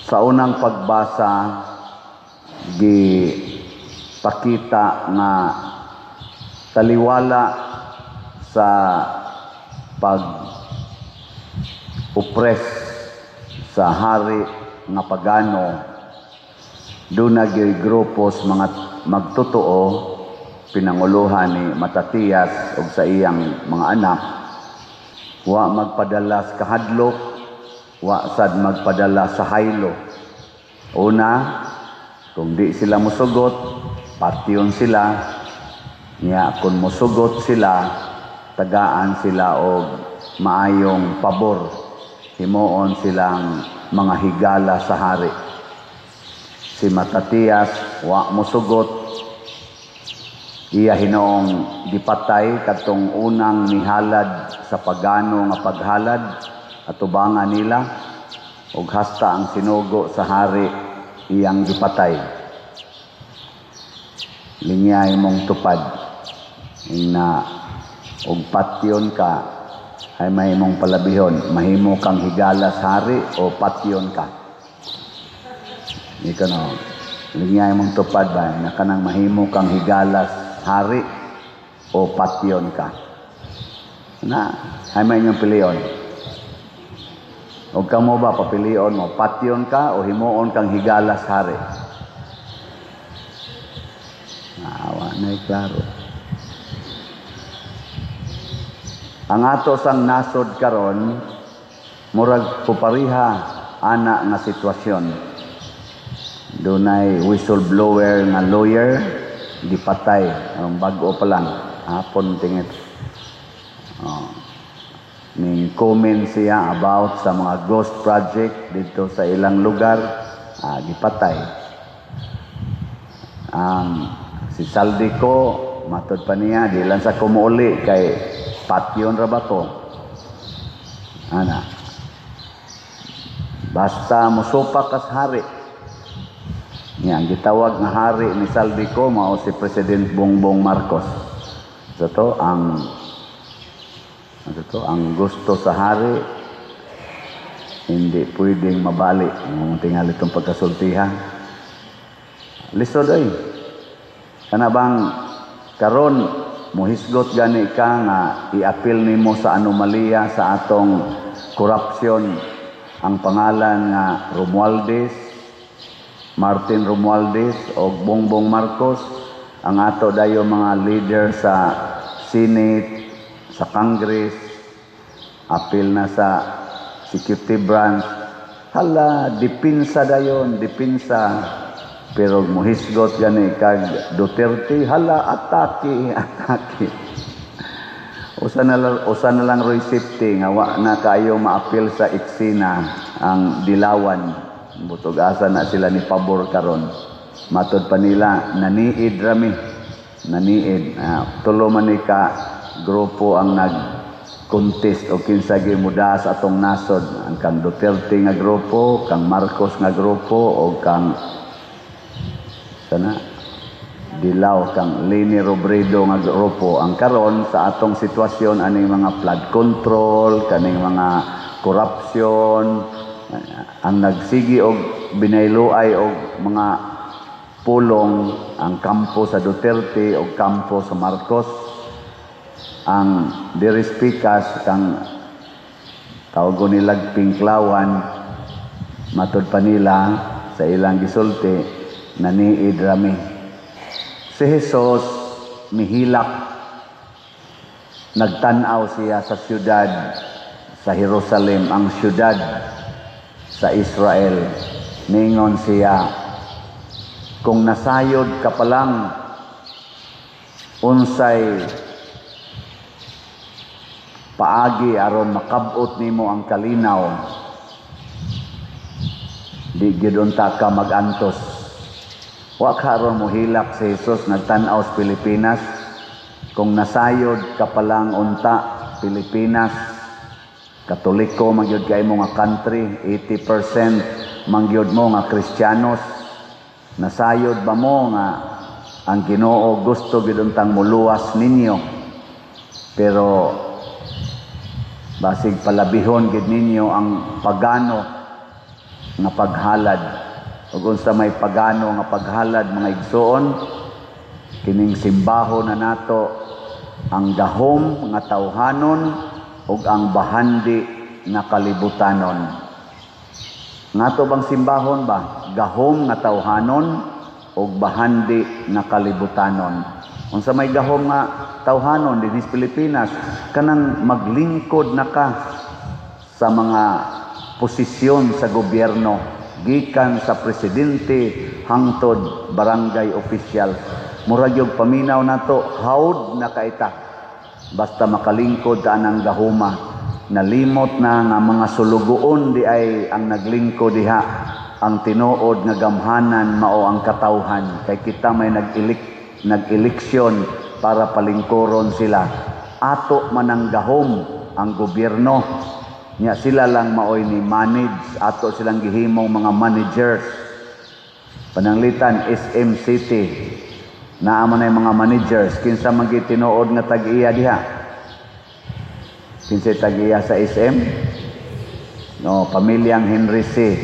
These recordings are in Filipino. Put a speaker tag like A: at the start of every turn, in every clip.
A: Sa unang pagbasa, gipakita nga taliwala sa pag-oppress sa hari nga pagano, doon nagyoy grupos mga magtotoo, pinanguluhan ni Matatias o sa iyang mga anak, wa magpadala sa kahadlok, wa sad magpadala sa haylo. Una, kung di sila musugot, patyon sila. Nya kung musugot sila, tagaan sila og maayong pabor. Himuon silang mga higala sa hari. Si Matatias wa musugot, iya hinoong gipatay katong unang nihalad sa pagano nga paghalad at ubangan nila, ug hasta ang sinugo sa hari iyang gipatay. Linyay mong tupad na og patyon ka ay mahimong palabihon, mahimo kang higala sa hari o patyon ka. Ikaw no, linyay mong tupad ba na kanang mahimo kang higala sa hari o patyon ka. Na ay may inyong pilion. O kamo ba papilion mo, patyon ka o himuon kang higala sa hari? Awa na klaro. Ang ato sang nasod karon, murag pupariha ana nga sitwasyon. Dunay whistleblower nga lawyer, gipatay, ang bag-o pa lang, hapon tingit. Ning comment siya about sa mga ghost project dito sa ilang lugar, gipatay. Si Saldico, matod pa niya, di lang sa kumuuli kay patyon ra ba to? Ana. Basta musupak kas hari. Yan, gitawag nga hari ni Saldico mao si President Bongbong Marcos. So ang gusto sa hari hindi pwedeng mabali. Ang tingali itong pagkasultihan. Lisod ay. Kana bang karon muhisgot gani ka nga i-appeal nimo sa anomalya sa atong korupsyon ang pangalan nga Martin Romualdez o Bongbong Marcos, ang ato dayo mga leader sa Senate, sa Congress, appeal na sa executive branch. Hala, dipinsa dayon, dipinsa. Pero muhisgot gani kag Duterte, hala, atake. Usa na lang roy safety nga wa na kayo ma-appeal sa eksena ang Dilawan. Butog asa na sila ni pabor karon. Matod pa nila, naniid rami. Naniid. Tulo man ni ka grupo ang nag-contest o kinsa gimuda sa atong nasod. Ang kang Duterte nga grupo, kang Marcos nga grupo, o kang Dilaw, kang Leni Robredo nga grupo. Ang karon sa atong sitwasyon aning mga flood control, kaning mga corruption, ang nagsigi og binayloay og mga pulong, ang kampo sa Duterte o kampo sa Marcos. Ang dirispikas kang tawag nilag Pinklawan, matod pa nila sa ilang gisulti, naniid rami. Si Jesus mihilak, nagtanaw siya sa syudad sa Jerusalem, ang syudad sa Israel. Ningon siya, kung nasayod ka pa lang, unsay paagi aron makabot nimo ang kalinaw, di gyud unta ka magantos. Wa ka aron mohilak si Jesus nagtan-aw sa Pilipinas. Kung nasayod ka pa lang unta Pilipinas, Katoliko magyud kay mo nga country, 80% mangyud mo nga Kristiyanos. Nasayod ba mo nga ang Ginoo gusto gyud untang muluwas ninyo? Pero basig palabihon gid ninyo ang pagano nga paghalad ug unsa may pagano nga paghalad mga igsoon kining simbaho na nato ang gahom nga tawhanon ug ang bahandi nga kalibutanon. Nato bang simbahon ba gahom nga tawhanon ug bahandi nga kalibutanon? Unsa may gahom nga tawhanon dinhi sa Pilipinas kanang maglingkod na ka sa mga posisyon sa gobyerno gikan sa presidente hangtod barangay official. Murag yung paminaw nato hawd na kaita basta makalingkod ta anang gahuma. Nalimot na nga mga sulugoon di ay ang naglingkod diha. Ang tinuod nga gamhanan mao ang katawhan kay kita may nag-eleksyon para palingkuron sila. Ato man ang gahom ang gobyerno nya sila lang maoy ni manage, ato silang gihimong mga managers. Pananglitan SM City naa man ay mga managers kinsa man gyud tinuod nga tag-iya diha. Kinsa tag-iya sa SM? No, pamilyang Henry C.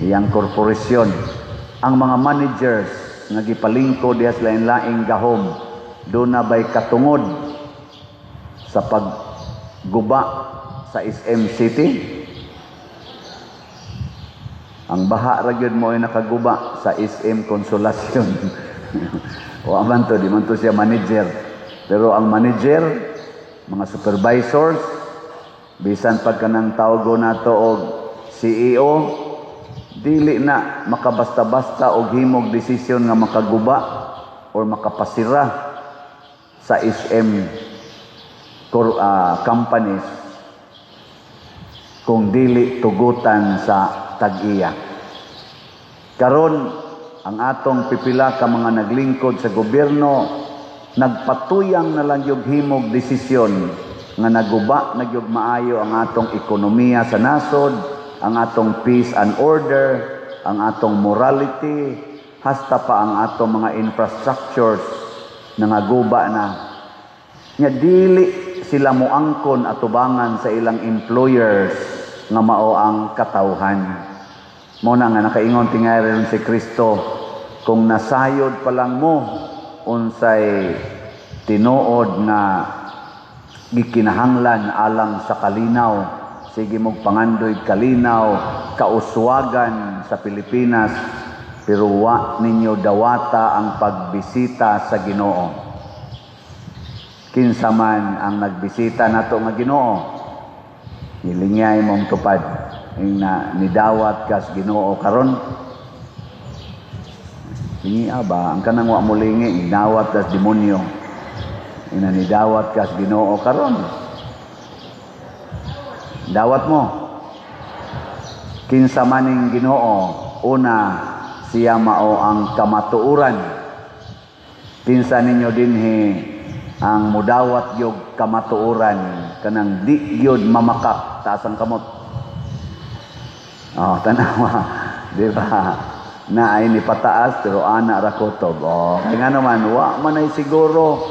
A: Iyang korporasyon. Ang mga managers nga gipalingkod diha sa lain-laing gahom doon na ba'y katungod sa pagguba sa SM City? Ang baha ra gyud mo ay nakaguba sa SM Consolacion. O aman to, di man to siya manager. Pero ang manager, mga supervisors, bisan pagka ng tawgo nato og CEO, dili na makabasta-basta og himog desisyon nga makaguba or makapasira sa SM companies kung dili tugutan sa tag-iya. Karon ang atong pipila ka mga naglingkod sa gobyerno nagpatuyang na lang yung himog desisyon nga naguba nagyog maayo ang atong ekonomiya sa nasod, ang atong peace and order, ang atong morality, hasta pa ang atong mga infrastructures na naguba na. Nya dili sila moangkon atubangan sa ilang employers nga mao ang katawhan. Mo na nga nakaingon tingay ron si Kristo, kung nasayod pa lang mo unsay tinuod na gikinahanglan alang sa kalinaw, sige mong pangandoy kalinaw, kauswagan sa Pilipinas, pero wa ninyo dawata ang pagbisita sa Ginoo. Kinsa man ang nagbisita nato nga Ginoo, ilingay mong tupad na nidawat kas Ginoo karon. Ini aba ang kanang wa mulingi nidawat kas demonyo. Ina nidawat kas Ginoo karon. Dawat mo. Kinsa maning Ginoo, una siya mao ang kamatuoran. Kinsa ninyo dinhi ang mudawat yog kamatuoran kanang di gyud mamakak taas ang kamot. Oh, tanawa, di ba? Na ay ni pataas pero ana ra kutob. Oh, kaya nga naman wa man ay siguro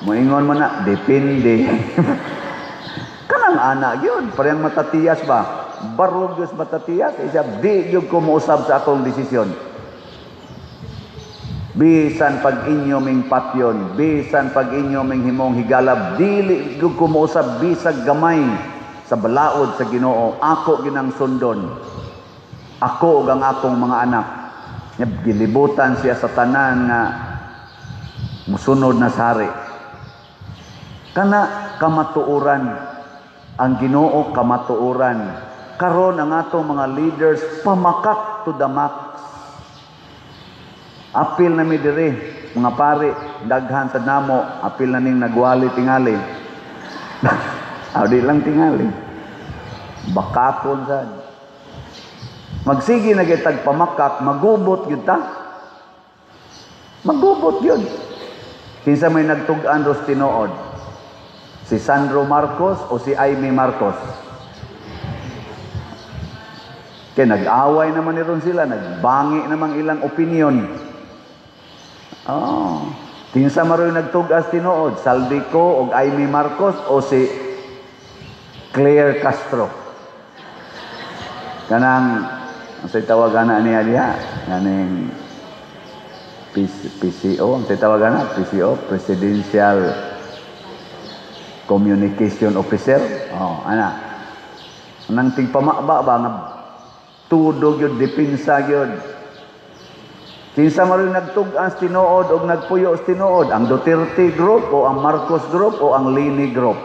A: moingon mo na depende. Kanang ana gyud, parehang matatiyas ba? Barog gyud matatiyas, isa di gyud ko mousab sa akong desisyon. Bisan pag inyo ming patyon, bisan pag inyo ming himong higalab, dili gyud ko mousab bisag gamay sa balaod sa Ginoo. Ako ginang sundon. Ako ug ang akong mga anak. Gilibutan siya sa tanan nga musunod na sari. Kana kamatuoran ang Ginoo, kamatuoran. Karon ang atong mga leaders pamakak to the max. Apil na mi diri mga pare, daghan sa namo, apil na ning nagwali tingali. Di lang tingali. Bakaton sad. Magsige na kitag pamakak, magubot gyud ta. Magubot gyud. Kinsa may nagtug-an ros tinuod? Si Sandro Marcos o si Aimee Marcos? Kaya nag-away naman ni ron sila, nagbangi naman ilang opinion. Oh, kinsa maroy nagtug-as tinuod? Saldico o Aimee Marcos o si Claire Castro? Kanang Ang say tawagan na niya diha, nganing PCO, ang say tawagan na PCO, Presidential Communication Officer. Oh, ana. Nang tigpamakba ba nga tudog yun, dipinsa yun. Kinsa maroon nagtug-an tinuod o nagpuyo sa tinuod, ang Duterte Group o ang Marcos Group o ang Lini Group.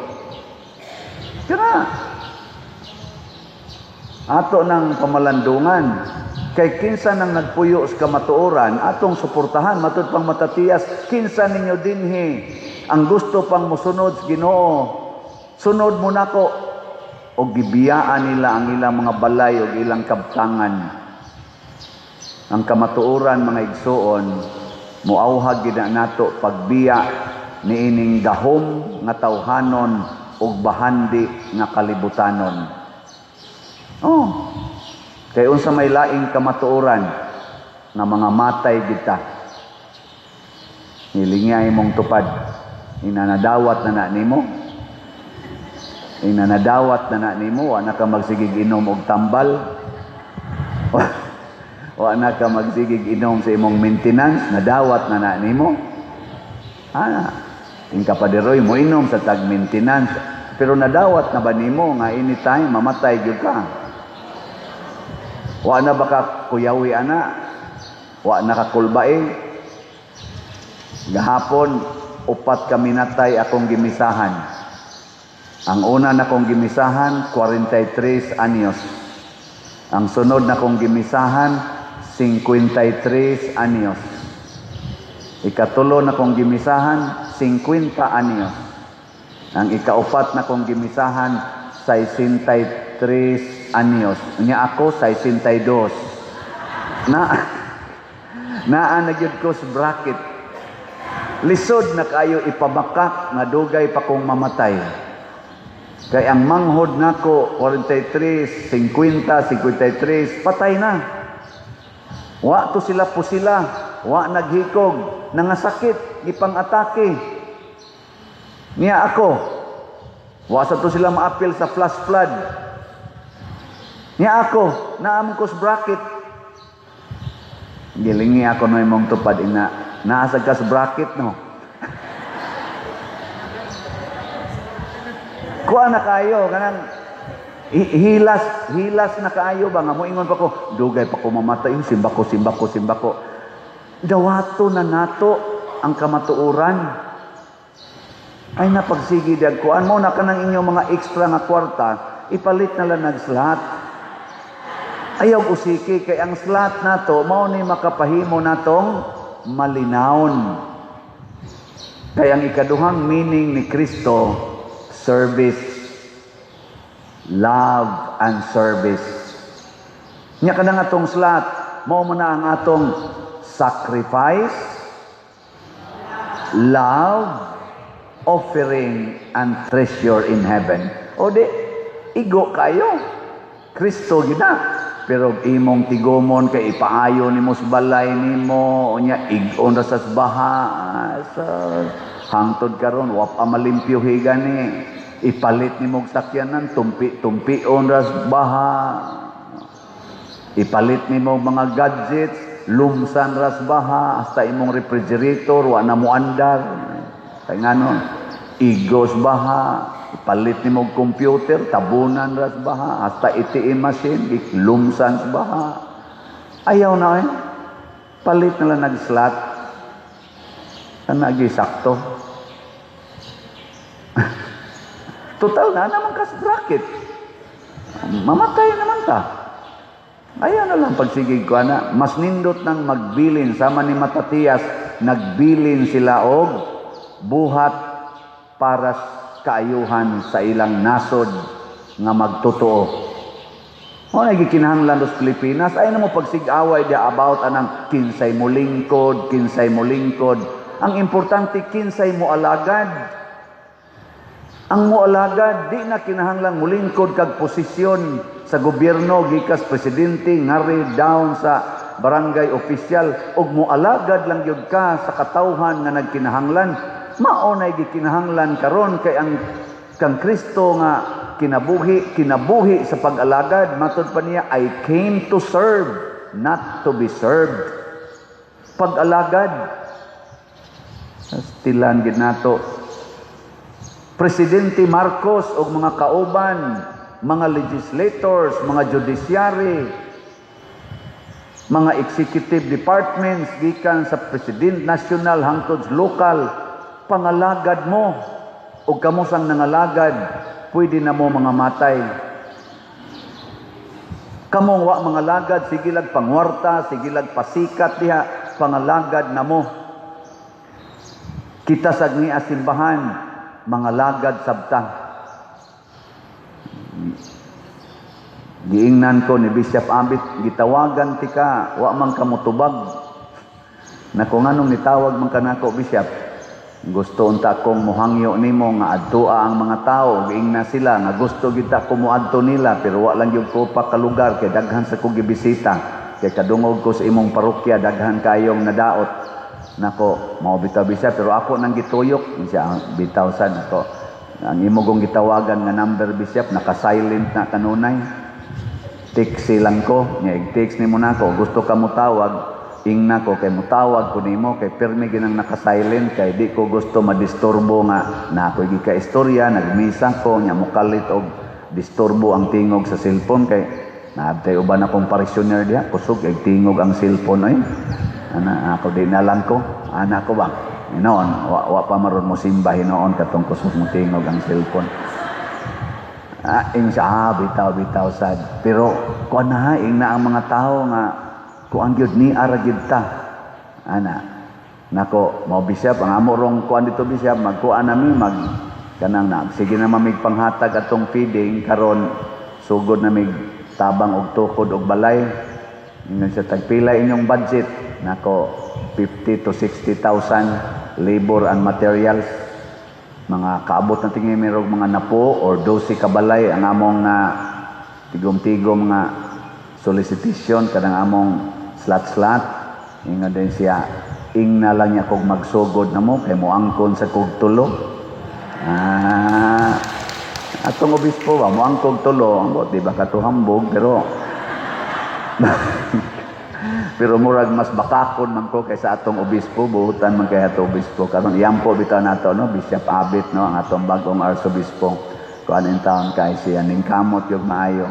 A: Kana. Ato ng pamalandungan. Kay kinsa nang nagpuyo sa kamatuoran, atong suportahan, matud pang matatiyas, kinsa ninyo dinhi ang gusto pang musunod sa Ginoo. Sunod mo nako o gibiyaan nila ang ilang mga balay o ilang kabtangan. Ang kamatuoran mga igsoon, muawhag gid nato pagbiya niining gahom nga tawhanon ug bahandi nga kalibutanon. Oh. Kay unsa may laing kamatuoran nga mga matay kita. Hilingay mong tupad. Inanadawat na nimo. Inanadawat na nimo, wa na ka magsigig inom og tambal. Wa na ka magsigig inom sa imong maintenance, nadawat na nimo. Tingka pa diroy mo inom sa tag maintenance, pero nadawat na ba nimo nga anytime mamatay gyud ka? Wa na ba ka kuyawi ana? Wa na ka kulbae? Gahapon, 4 ka minatay akong gimisahan. Ang una na kong gimisahan, 43 anyos. Ang sunod na kong gimisahan, 53 anyos. Ikatulo na kong gimisahan, 50 anyos. Ang ikaupat na kong gimisahan, 63 anyos. Unya ako, 62. Naanagyod ko sa bracket. Lisod na kayo ipamakak nga dugay pa kong mamatay. Kay ang manghod nako 43, 50, 53, patay na. Wa to sila po sila, wa naghikog, nangasakit, ipang-atake. Niya ako, wa sa to sila maapil sa flash flood. Niya ako, naamon ko sa bracket. Gilingi ako no imong tupad ina, naasag ka sa bracket no. Kuha na kayo, kanang hilas na kayo ba nga mo ingon pa ko, dugay pa ko mamatay, simba ko. Dawato na nato ang kamatuoran. Ay napagsigi dag kuan mo na kanang inyong mga extra nga kwarta, ipalit na lang nagslahat. Ayaw usiki kay ang slat nato mao ni makapahimo natong malinawon. Kay ang ikaduhang meaning ni Kristo, service, love and service. Nya kada nga atong slat mao man na ang atong sacrifice, love, offering and treasure in heaven. O di igo kayo. Kristo gina. Pero imong tigomon kay ipaayo nimo sa balay nimo unya igon ra sa baha sa hangtod karon wa pa malimpyuhi gani ipalit nimo og sakyanan tumpi-tumpion ra sa baha ipalit nimo mga gadgets lumsan ra sa baha hasta imong refrigerator wa na mo andar kay ngano igos baha ipalit ni mo computer, tabunan ras baha, hasta ATM machine, lumsan sa baha. Ayaw na eh. Palit na lang nag-slot. Nag-isakto. Total na naman kas bracket. Mamatay naman ta. Ayaw na lang pagsigig ko na. Mas nindot nang magbilin. Sama ni Matatias, nagbilin sila og buhat para kaayuhan sa ilang nasod nga magtotoo. O nagikinahanglan dos Pilipinas ay namo pagsig-away dia about anang kinsay mo lingkod. Ang importante kinsay mo alagad. Ang mo alagad di na kinahanglan mo lingkod kag posisyon sa gobyerno gikas presidente ngari down sa barangay official ug mo alagad lang gyud ka sa katawhan nga nagkinahanglan. Mao nay gikinahanglan karon kay ang kang Kristo nga kinabuhi sa pag-alagad. Matod pa niya, I came to serve, not to be served. Pag-alagad. Tilan gid nato. Presidente Marcos o mga kauban, mga legislators, mga judiciary, mga executive departments, gikan sa president national hangtod lokal, pangalagad mo. O kamo sang nangalagad, pwede na mo mga matay. Kamong wa mga lagad, sige lag pangwarta, sige lag pasikat diha, pangalagad na mo. Kita sa ni asimbahan, mga lagad sabta. Giingnan ko ni Bishop Abit, gitawagan tika, wa man ka motubag. Na kung anong nitawag man kanako, Bishop, gusto unta kong muhangyo nimo nga adtua ang mga tao, giingna sila nga gusto kita ko muadto nila, pero wa lang gyud ko pa ka lugar kay daghan sa kong gibisita. Kay kadungog ko sa imong parokya, daghan kayong nadaot. Nako, mao bitaw Bishop, pero ako nang gituyok siya bitaw sad ako. Ang imo kong gitawagan nga number, Bishop, naka-silent na kanunay. Text lang ko, nya i-text nimo nako, gusto ka mo tawag, ingna ko kay mutawag ko nimo kay permi ginang naka-silent kay di ko gusto madisturbo nga na ako gi ka istorya, nagmisa ko nya mukalit og disturbo ang tingog sa cellphone kay naabtay uban akong parishioner diha, kusog kay tingog ang cellphone ay. Ana ako di na lang ko, ana ko ba? Noon, wa pa maron mo simba hinoon katong kusog mo tingog ang cellphone. Bitaw sad. Pero kuan na ing na ang mga tao nga kuan gyud ni ara gyud ta. Ana. Nako, mo Bishop ang amo rong kuan dito Bishop, magkuan nami kanang na sige na mamig panghatag atong feeding karon sugod na mig tabang og tukod og balay. Ingon sa tagpila inyong budget. Nako, 50 to 60,000 labor and materials. Mga kaabot na tingin merong mga napo or 12 kabalay ang among na tigom-tigom nga solicitation kanang among slat-slat. Ingon din siya, ingna lang niya kog magsugod na mo kay moangkon sa kog tulo. Atong obispo ba moangkog tulo, ambot di ba katuhambog pero pero murag mas bakakon man ko kaysa atong obispo, buhutan man kay atong obispo karon iyampo bitaw nato no Bishop Abit no ang atong bagong arsobispo kuan in town kay siya ning kamot yung maayo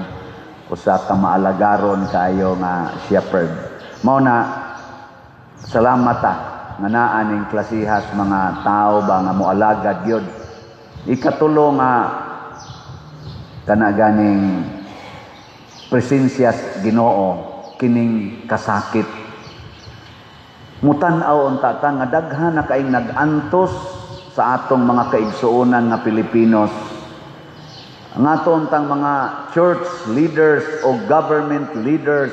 A: usa ka maalagaron kayo nga shepherd. Mao na salamat nga naa ning klasihas mga tao ba nga moalagad gyud. Ikatulo nga kana ganing presensyas Ginoo kining kasakit. Mutan-aw unta ta nga daghan na kaing nag-antos sa atong mga kaigsuonan nga Pilipinos. Ang aton tang mga church leaders o government leaders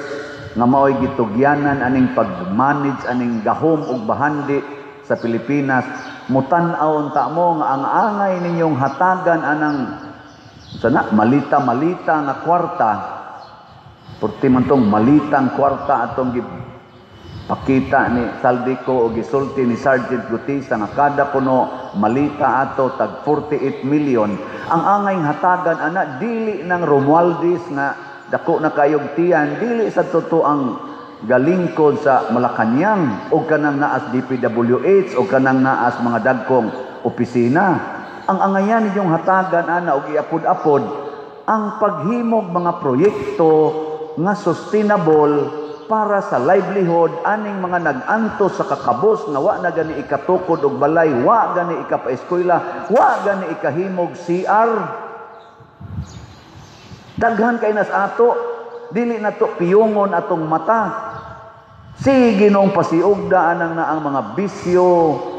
A: nga maoy gitugyanan aning pag-manage aning gahom ug bahandi sa Pilipinas. Mutan-aw unta mo nga ang angay ninyong hatagan anang sana malita-malita nga kwarta. Purti man tong malitang kwarta atong pakita ni Saldico o gisulti ni Sergeant Gutisa nga kada kuno malita ato tag 48 million. Ang angay hatagan ana dili ng Romualdez nga dako na kayog tiyan, dili sa totoang galingkod sa Malacañang o kanang naas DPWH o kanang naas mga dagkong opisina. Ang angayan ninyong hatagan ana og iapod-apod ang paghimog mga proyekto nga sustainable para sa livelihood aning mga nag-antos sa kakabos nga wa na gani ikatukod og balay, wa gani ikapaeskwela, wa gani ikahimog CR. Daghan kay nas ato, dili na to piyongon atong mata. Sige nung pasiugda anang na ang mga bisyo,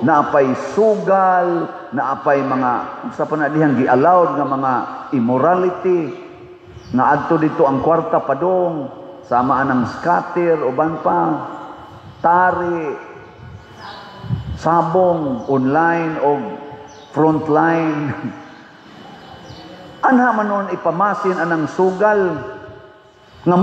A: naapay sugal, naapay mga sa panadihang gi-allowed nga mga immorality, nga adto dito ang kwarta padong, sama anang scatter, uban pa, tari, sabong, online o frontline. Anha man nun ipamasin anang sugal, nga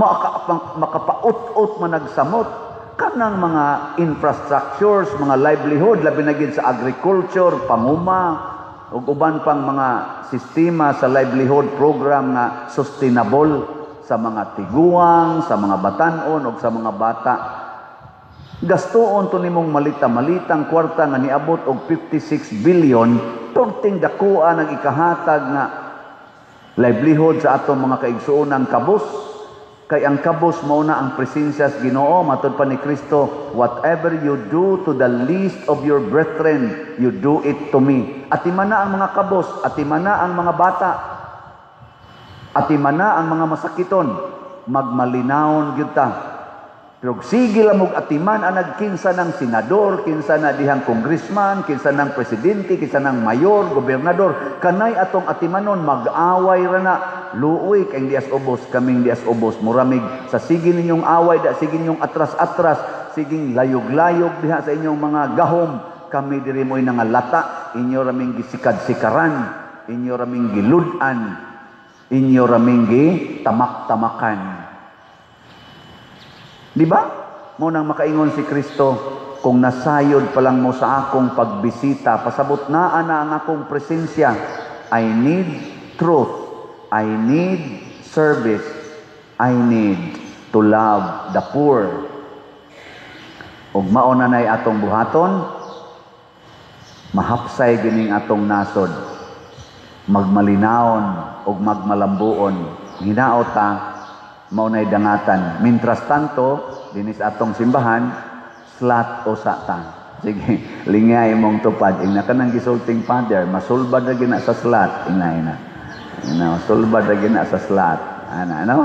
A: makapaut-ut managsamot, kanang mga infrastructures, mga livelihood, labi na gid sa agriculture, panguma, ug uban pang mga sistema sa livelihood program nga sustainable sa mga tiguang, sa mga batanon ug sa mga bata. Gastuon to nimong malita-malitang kwarta nga niabot og 56 billion turting dakuan ang ikahatag nga livelihood sa atong mga kaigsuonang kabus. Kay ang kabus mao na ang presensya sa Ginoo, matud pa ni Kristo, whatever you do to the least of your brethren, you do it to me. Atimana ang mga kabus, atimana ang mga bata, atimana ang mga masakiton, magmalinawon gyud ta. Pero sige lamog atiman ang nagkinsa ng senador, kinsa na dihang congressman, kinsa ng presidente, kinsa ng mayor, gobernador, kanay atong atimanon, mag-away ra na. Luoy kay dias ubos, kaming dias ubos, muramig sa sige ninyong away, da sige ninyong atras-atras, siging layog-layog diha sa inyong mga gahom, kami diri mo'y nangalata, inyo raming gisikad-sikaran, inyo raming giludan, inyo raming gitamak-tamakan. Di ba? Mo nang makaingon si Kristo, kung nasayod pa lang mo sa akong pagbisita, pasabot na ana ang akong presensya. I need truth. I need service. I need to love the poor. Ug mao na nay atong buhaton, mahapsay gining atong nasod. Magmalinawon ug magmalambuon. Hinaot ta mao nay dangatan. Mientras tanto, dinis atong simbahan, slat o sata. Sige, lingay mong tupad. Ing kanang gisulting father, masulbad na gina sa slat. Ina. Masulbad na gina sa slat. Ano?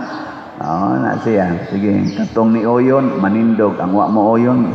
A: Oo, na siya. Sige, katong ni Oyon, manindog. Ang wa mo Oyon,